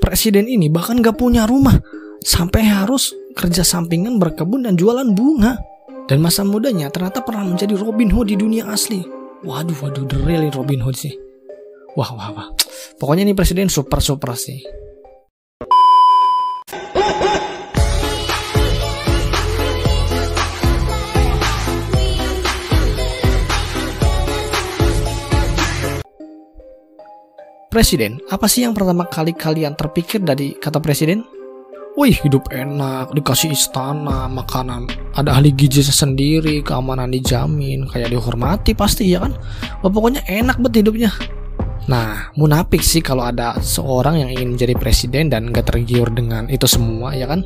presiden ini bahkan gak punya rumah, sampai harus kerja sampingan berkebun dan jualan bunga. Dan masa mudanya ternyata pernah menjadi Robin Hood di dunia asli. Waduh, the real Robin Hood sih. Wah. Pokoknya ini presiden super sih. Presiden, apa sih yang pertama kali kalian terpikir dari kata presiden? Wih, hidup enak, dikasih istana, makanan, ada ahli gizi sendiri, keamanan dijamin, kayak dihormati pasti ya kan? Pokoknya enak banget hidupnya. Nah, munafik sih kalau ada seorang yang ingin menjadi presiden dan gak tergiur dengan itu semua ya kan?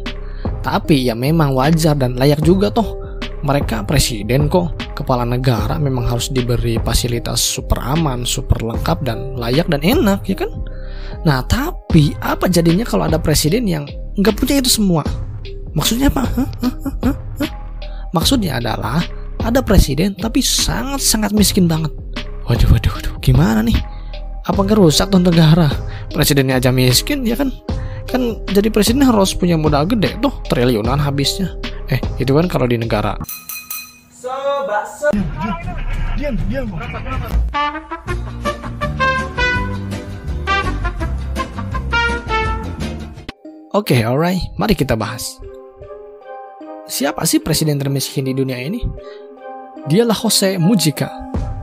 Tapi ya memang wajar dan layak juga toh. Mereka presiden kok, kepala negara, memang harus diberi fasilitas super aman, super lengkap dan layak dan enak ya kan? Nah, tapi apa jadinya kalau ada presiden yang nggak punya itu semua? Maksudnya apa? Maksudnya adalah ada presiden tapi sangat miskin banget. Waduh, gimana nih? Apa nggak rusak tuh negara? Presidennya aja miskin ya kan? Kan jadi presiden harus punya modal gede tuh, triliunan habisnya. Itu kan kalau di negara. Diam. Oke, alright, mari kita bahas. Siapa sih presiden termiskin di dunia ini? Dialah Jose Mujica.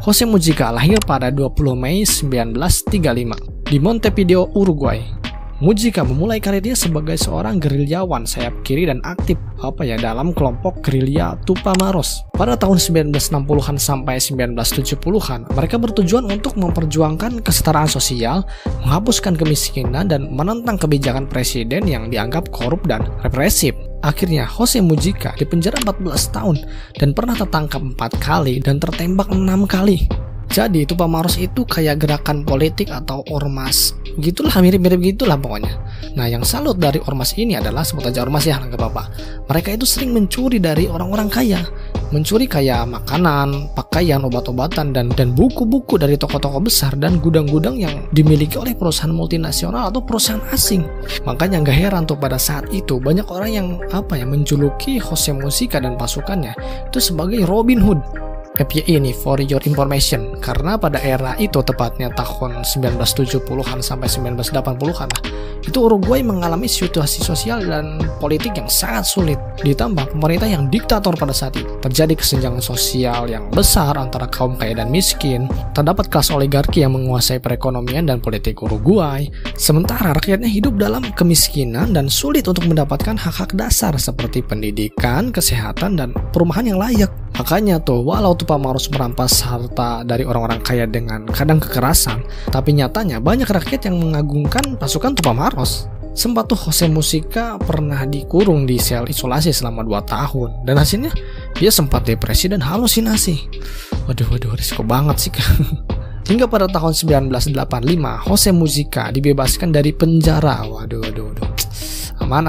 Jose Mujica lahir pada 20 Mei 1935 di Montevideo, Uruguay. Mujica memulai karirnya sebagai seorang gerilyawan sayap kiri dan aktif dalam kelompok gerilya Tupamaros. Pada tahun 1960-an sampai 1970-an, mereka bertujuan untuk memperjuangkan kesetaraan sosial, menghapuskan kemiskinan, dan menentang kebijakan presiden yang dianggap korup dan represif. Akhirnya, Jose Mujica dipenjara 14 tahun dan pernah tertangkap 4 kali dan tertembak 6 kali. Jadi Tupamaros itu kayak gerakan politik atau ormas gitulah, mirip-mirip gitulah pokoknya. Nah, yang salut dari ormas ini adalah, sebut aja ormas ya, nggak apa-apa. Mereka itu sering mencuri dari orang-orang kaya. Mencuri kayak makanan, pakaian, obat-obatan, dan buku-buku dari toko-toko besar dan gudang-gudang yang dimiliki oleh perusahaan multinasional atau perusahaan asing. Makanya nggak heran tuh pada saat itu banyak orang yang menjuluki Jose Mujica dan pasukannya itu sebagai Robin Hood. FYI ini for your information, karena pada era itu, tepatnya tahun 1970-an sampai 1980-an itu Uruguay mengalami situasi sosial dan politik yang sangat sulit, ditambah pemerintah yang diktator pada saat itu. Terjadi kesenjangan sosial yang besar antara kaum kaya dan miskin, terdapat kelas oligarki yang menguasai perekonomian dan politik Uruguay, sementara rakyatnya hidup dalam kemiskinan dan sulit untuk mendapatkan hak-hak dasar seperti pendidikan, kesehatan, dan perumahan yang layak. Makanya tuh, walau Tupamaros merampas harta dari orang-orang kaya dengan kadang kekerasan, tapi nyatanya banyak rakyat yang mengagungkan pasukan Tupamaros. Sempat tuh Jose Mujica pernah dikurung di sel isolasi selama 2 tahun, dan hasilnya dia sempat depresi dan halusinasi. Waduh, risiko banget sih kan. Hingga pada tahun 1985, Jose Mujica dibebaskan dari penjara. Waduh. Aman.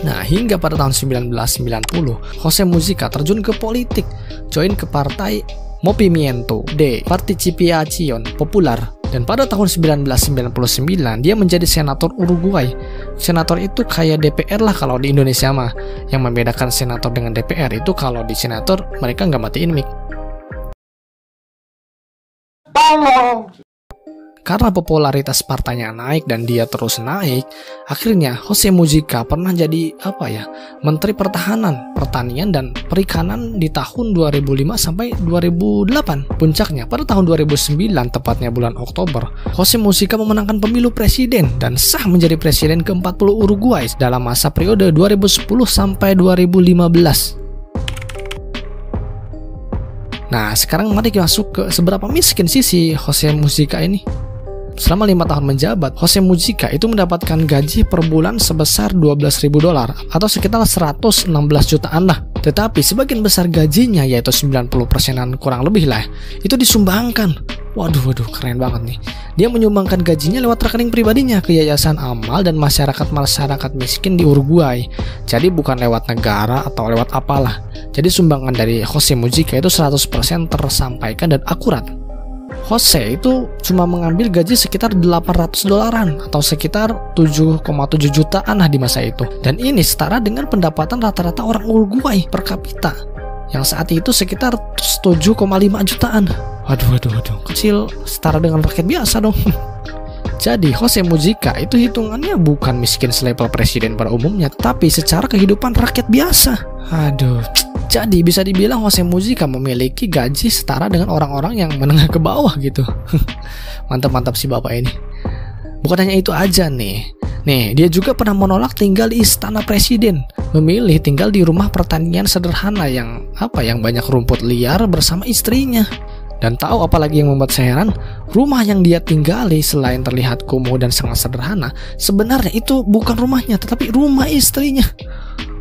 Nah, hingga pada tahun 1990, Jose Mujica terjun ke politik, join ke partai Movimiento de Participación Popular, dan pada tahun 1999 dia menjadi senator Uruguay. Senator itu kayak DPR lah kalau di Indonesia mah. Yang membedakan senator dengan DPR itu kalau di senator mereka nggak matiin mic. Karena popularitas partainya naik dan dia terus naik, akhirnya Jose Mujica pernah jadi Menteri Pertahanan, Pertanian, dan Perikanan di tahun 2005 sampai 2008. Puncaknya pada tahun 2009, tepatnya bulan Oktober, Jose Mujica memenangkan pemilu presiden dan sah menjadi presiden ke-40 Uruguay dalam masa periode 2010 sampai 2015. Nah, sekarang mari kita masuk ke seberapa miskin sih si Jose Mujica ini. Selama 5 tahun menjabat, Jose Mujica itu mendapatkan gaji per bulan sebesar $12.000 atau sekitar 116 jutaan lah. Tetapi sebagian besar gajinya, yaitu 90%-an kurang lebih lah, itu disumbangkan. Waduh, keren banget nih. Dia menyumbangkan gajinya lewat rekening pribadinya ke yayasan amal dan masyarakat miskin di Uruguay. Jadi bukan lewat negara atau lewat apalah. Jadi sumbangan dari Jose Mujica itu 100% tersampaikan dan akurat. Jose itu cuma mengambil gaji sekitar $800 atau sekitar 7,7 jutaan lah di masa itu. Dan ini setara dengan pendapatan rata-rata orang Uruguay per kapita yang saat itu sekitar 7,5 jutaan. Waduh, kecil setara dengan rakyat biasa dong. Jadi Jose Mujica itu hitungannya bukan miskin selevel presiden pada umumnya, tapi secara kehidupan rakyat biasa. Jadi bisa dibilang Jose Mujica memiliki gaji setara dengan orang-orang yang menengah ke bawah gitu. Mantap si bapak ini. Bukan hanya itu aja nih, dia juga pernah menolak tinggal di istana presiden, memilih tinggal di rumah pertanian sederhana yang banyak rumput liar bersama istrinya. Dan tahu apalagi yang membuat saya heran? Rumah yang dia tinggali selain terlihat kumuh dan sangat sederhana, sebenarnya itu bukan rumahnya, tetapi rumah istrinya.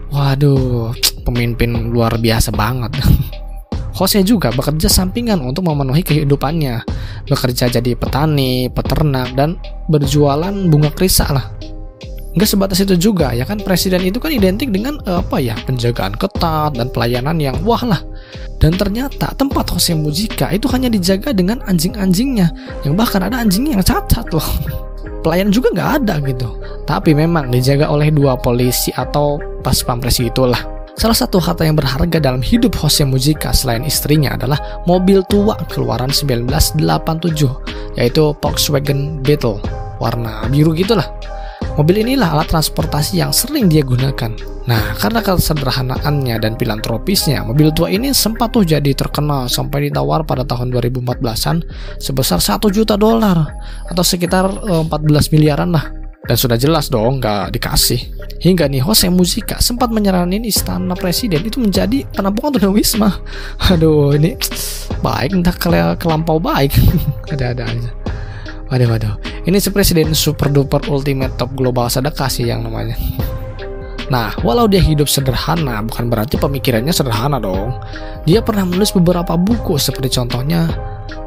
Waduh, pemimpin luar biasa banget. Jose juga bekerja sampingan untuk memenuhi kehidupannya, bekerja jadi petani, peternak, dan berjualan bunga krisa lah. Nggak sebatas itu juga, ya kan, presiden itu kan identik dengan penjagaan ketat dan pelayanan yang wah lah. Dan ternyata tempat Jose Mujica itu hanya dijaga dengan anjing-anjingnya, yang bahkan ada anjingnya yang cacat loh. Pelayan juga nggak ada gitu. Tapi memang dijaga oleh 2 polisi atau pas pampres itulah. Salah satu harta yang berharga dalam hidup Jose Mujica selain istrinya adalah mobil tua keluaran 1987, yaitu Volkswagen Beetle, warna biru gitulah. Mobil inilah alat transportasi yang sering dia gunakan. Nah, karena kesederhanaannya dan filantropisnya, mobil tua ini sempat tuh jadi terkenal sampai ditawar pada tahun 2014-an sebesar $1 juta atau sekitar 14 miliaran lah. Dan sudah jelas dong nggak dikasih. Hingga nih Jose Mujica sempat menyaranin istana presiden itu menjadi penampungan tunawisma. Aduh, ini baik entah kelampau baik. Ada-ada aja. Waduh. Ini presiden super duper ultimate top global sedekah sih yang namanya. Nah, walau dia hidup sederhana, bukan berarti pemikirannya sederhana dong. Dia pernah menulis beberapa buku seperti contohnya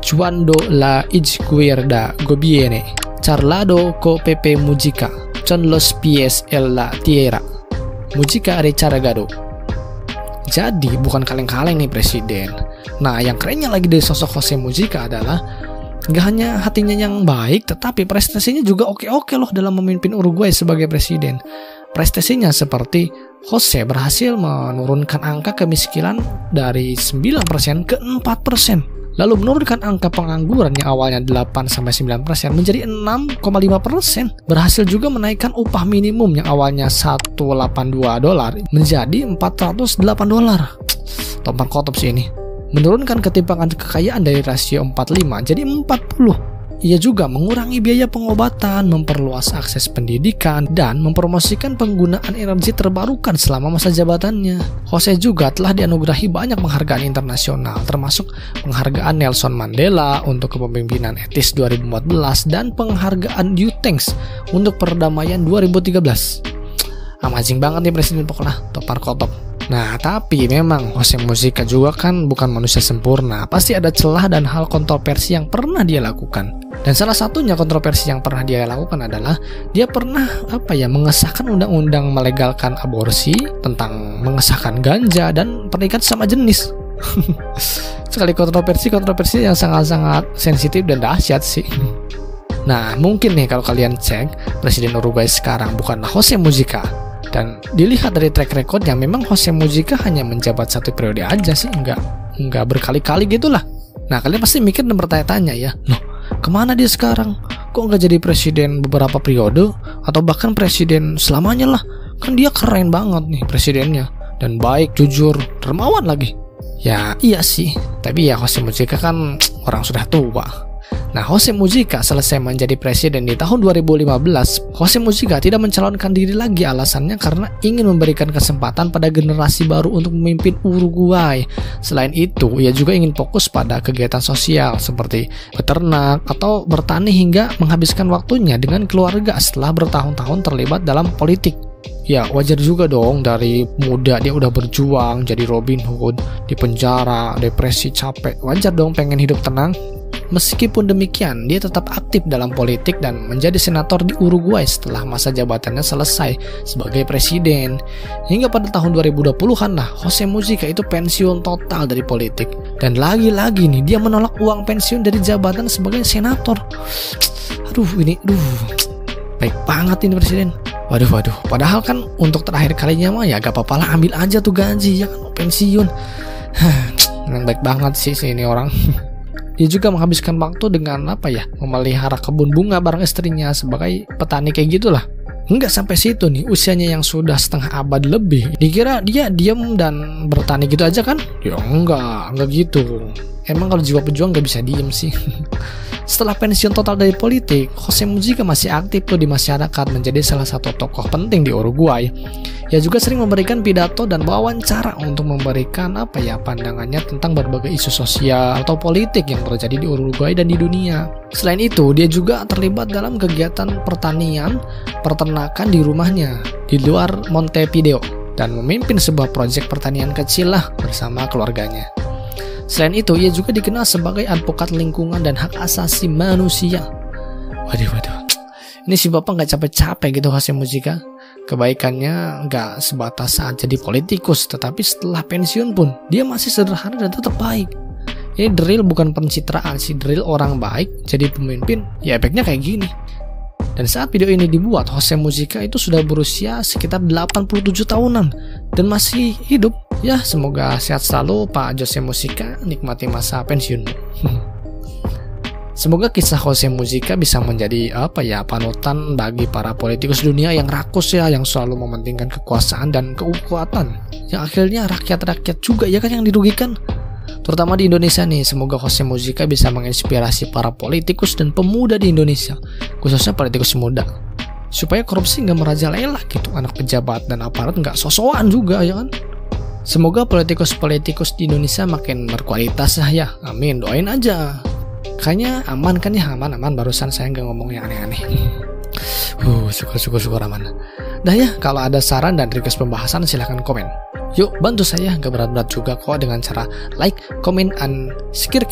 Cuando la izquierda gobiene, Charlado co Pepe Mujica, Con los pies en la tierra, Mujica recargado. Jadi bukan kaleng-kaleng nih presiden. Nah, yang kerennya lagi dari sosok Jose Mujica adalah gak hanya hatinya yang baik, tetapi prestasinya juga oke-oke loh dalam memimpin Uruguay sebagai presiden. Prestasinya seperti Jose berhasil menurunkan angka kemiskinan dari 9% ke 4%. Lalu menurunkan angka pengangguran yang awalnya 8-9% menjadi 6,5%. Berhasil juga menaikkan upah minimum yang awalnya $182 menjadi $408. Tompang kotop sih ini. Menurunkan ketimpangan kekayaan dari rasio 45 jadi 40. Ia juga mengurangi biaya pengobatan, memperluas akses pendidikan, dan mempromosikan penggunaan energi terbarukan selama masa jabatannya. Jose juga telah dianugerahi banyak penghargaan internasional, termasuk penghargaan Nelson Mandela untuk kepemimpinan etis 2014 dan penghargaan U-Thanks untuk perdamaian 2013. Amazing banget nih presiden pokoknya, topar kotop. Nah, tapi memang Jose Mujica juga kan bukan manusia sempurna. Pasti ada celah dan hal kontroversi yang pernah dia lakukan. Dan salah satunya kontroversi yang pernah dia lakukan adalah dia pernah mengesahkan undang-undang melegalkan aborsi, tentang mengesahkan ganja dan pernikahan sama jenis. Sekali kontroversi yang sangat-sangat sensitif dan dahsyat sih. Nah, mungkin nih kalau kalian cek, presiden Uruguay sekarang bukanlah Jose Mujica. Dan dilihat dari track recordnya, memang Jose Mujica hanya menjabat 1 periode aja sih, nggak berkali-kali gitulah. Nah, kalian pasti mikir dan bertanya-tanya ya, loh, kemana dia sekarang? Kok nggak jadi presiden beberapa periode atau bahkan presiden selamanya lah? Kan dia keren banget nih presidennya, dan baik, jujur, dermawan lagi. Ya iya sih, tapi ya Jose Mujica kan orang sudah tua. Nah, Jose Mujica selesai menjadi presiden di tahun 2015. Jose Mujica tidak mencalonkan diri lagi, alasannya karena ingin memberikan kesempatan pada generasi baru untuk memimpin Uruguay. Selain itu, ia juga ingin fokus pada kegiatan sosial seperti beternak atau bertani hingga menghabiskan waktunya dengan keluarga setelah bertahun-tahun terlibat dalam politik. Ya wajar juga dong, dari muda dia udah berjuang jadi Robin Hood, di penjara, depresi, capek. Wajar dong pengen hidup tenang. Meskipun demikian, dia tetap aktif dalam politik dan menjadi senator di Uruguay setelah masa jabatannya selesai sebagai presiden. Hingga pada tahun 2020-an lah, Jose Mujica itu pensiun total dari politik. Dan lagi-lagi nih, dia menolak uang pensiun dari jabatan sebagai senator. Baik banget ini presiden. Waduh. Padahal kan untuk terakhir kalinya mah ya gak apa-apa lah, ambil aja tuh gaji ya kan, pensiun. Baik banget sih ini orang. Dia juga menghabiskan waktu dengan memelihara kebun bunga bareng istrinya sebagai petani kayak gitulah. Enggak sampai situ nih, usianya yang sudah setengah abad lebih. Dikira dia diam dan bertani gitu aja kan? Ya enggak gitu. Emang kalau jiwa pejuang gak bisa diem sih. Setelah pensiun total dari politik, Jose Mujica masih aktif tuh di masyarakat, menjadi salah satu tokoh penting di Uruguay. Ia juga sering memberikan pidato dan wawancara untuk memberikan pandangannya tentang berbagai isu sosial atau politik yang terjadi di Uruguay dan di dunia. Selain itu, dia juga terlibat dalam kegiatan pertanian, peternakan di rumahnya di luar Montevideo dan memimpin sebuah proyek pertanian kecil lah bersama keluarganya. Selain itu, ia juga dikenal sebagai advokat lingkungan dan hak asasi manusia. Waduh. Ini si bapak gak capek-capek gitu Jose Mujica. Kebaikannya gak sebatas saat jadi politikus, tetapi setelah pensiun pun dia masih sederhana dan tetap baik. Ini drill bukan pencitraan sih, drill orang baik jadi pemimpin, ya efeknya kayak gini. Dan saat video ini dibuat, Jose Mujica itu sudah berusia sekitar 87 tahunan dan masih hidup. Ya, semoga sehat selalu Pak Jose Mujica, nikmati masa pensiun. Semoga kisah Jose Mujica bisa menjadi panutan bagi para politikus dunia yang rakus ya, yang selalu mementingkan kekuasaan dan kekuatan. Yang akhirnya rakyat-rakyat juga ya kan yang dirugikan. Terutama di Indonesia nih, semoga Jose Mujica bisa menginspirasi para politikus dan pemuda di Indonesia, khususnya politikus muda, supaya korupsi nggak merajalela gitu, anak pejabat dan aparat nggak sosokan juga ya kan. Semoga politikus-politikus di Indonesia makin berkualitas lah ya, amin, doain aja. Kayaknya aman kan ya, aman, barusan saya nggak ngomong yang aneh-aneh. Syukur aman. Dah ya, kalau ada saran dan request pembahasan silahkan komen. Yuk bantu saya, nggak berat-berat juga kok dengan cara like, comment, and share.